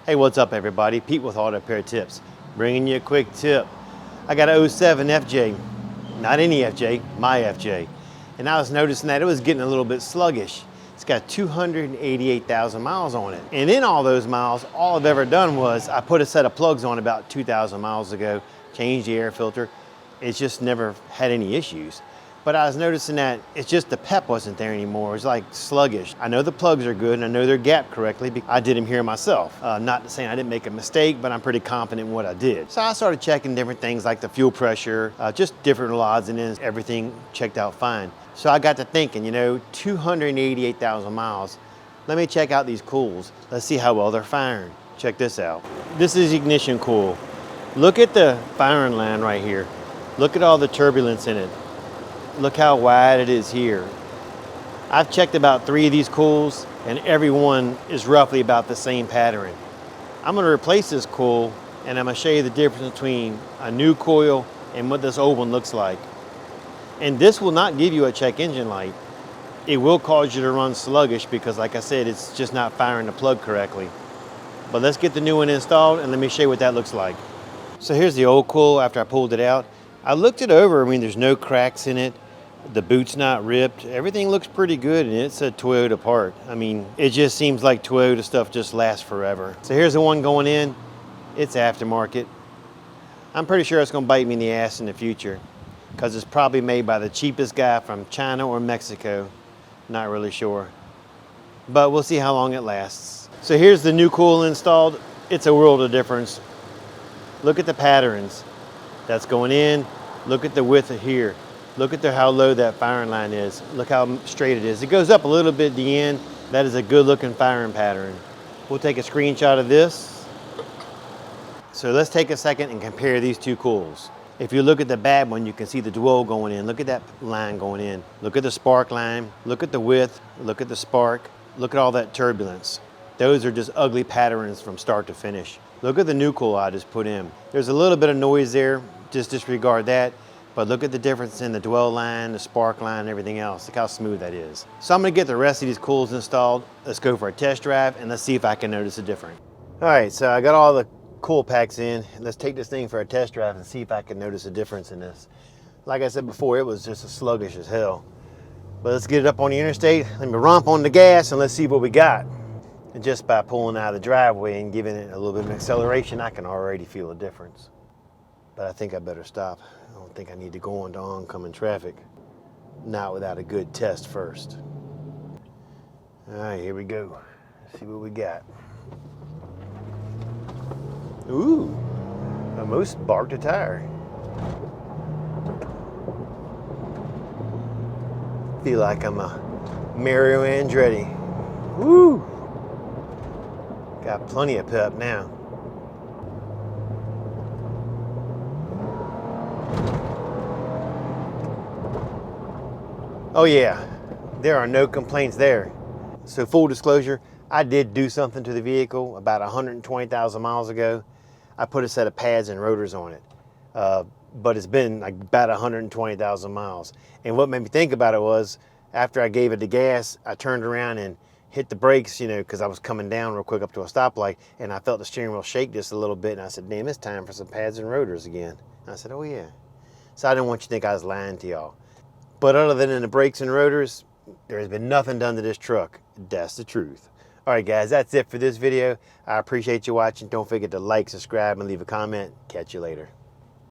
Hey, what's up everybody? Pete with Auto Repair Tips. Bringing you a quick tip. I got a 07 FJ, not any FJ, my FJ. And I was noticing that it was getting a little bit sluggish. It's got 288,000 miles on it. And in all those miles, all I've ever done was I put a set of plugs on about 2,000 miles ago, changed the air filter. It's just never had any issues. But I was noticing that it's just the pep wasn't there anymore. It was like sluggish. I know the plugs are good and I know they're gapped correctly because I did them here myself. Not saying I didn't make a mistake, but I'm pretty confident in what I did. So I started checking different things like the fuel pressure, just different odds and ends, everything checked out fine. So I got to thinking, 288,000 miles. Let me check out these cools. Let's see how well they're firing. Check this out. This is ignition cool. Look at the firing line right here. Look at all the turbulence in it. Look how wide it is here. I've checked about 3 of these cools and every one is roughly about the same pattern. I'm going to replace this coil and I'm going to show you the difference between a new coil and what this old one looks like. And this will not give you a check engine light. It will cause you to run sluggish because like I said, it's just not firing the plug correctly. But let's get the new one installed and let me show you what that looks like. So here's the old coil after I pulled it out. I looked it over, there's no cracks in it. The boot's not ripped. Everything looks pretty good and it's a Toyota part. It just seems like Toyota stuff just lasts forever. So here's the one going in. It's aftermarket. I'm pretty sure it's gonna bite me in the ass in the future because it's probably made by the cheapest guy from China or Mexico. Not really sure. But we'll see how long it lasts. So here's the new coil installed. It's a world of difference. Look at the patterns. That's going in. Look at the width of here. Look at how low that firing line is. Look how straight it is. It goes up a little bit at the end. That is a good looking firing pattern. We'll take a screenshot of this. So let's take a second and compare these two coils. If you look at the bad one, you can see the dwell going in. Look at that line going in. Look at the spark line. Look at the width. Look at the spark. Look at all that turbulence. Those are just ugly patterns from start to finish. Look at the new coil I just put in. There's a little bit of noise there. Just disregard that. But look at the difference in the dwell line, the spark line, and everything else. Look how smooth that is. So I'm gonna get the rest of these coils installed. Let's go for a test drive and let's see if I can notice a difference. All right, so I got all the coil packs in. Let's take this thing for a test drive and see if I can notice a difference in this. Like I said before, it was just as sluggish as hell. But let's get it up on the interstate. Let me romp on the gas and let's see what we got. And just by pulling out of the driveway and giving it a little bit of acceleration, I can already feel a difference. But I think I better stop. I don't think I need to go into oncoming traffic. Not without a good test first. All right, here we go. Let's see what we got. Ooh, almost barked a tire. Feel like I'm a Mario Andretti. Woo! Got plenty of pep now. Oh yeah, there are no complaints there. So full disclosure, I did do something to the vehicle about 120,000 miles ago. I put a set of pads and rotors on it. But it's been like about 120,000 miles. And what made me think about it was, after I gave it the gas, I turned around and hit the brakes, because I was coming down real quick up to a stoplight, and I felt the steering wheel shake just a little bit, and I said, damn, it's time for some pads and rotors again. And I said, oh yeah. So I didn't want you to think I was lying to y'all. But other than in the brakes and rotors, there has been nothing done to this truck. That's the truth. All right, guys, that's it for this video. I appreciate you watching. Don't forget to like, subscribe, and leave a comment. Catch you later.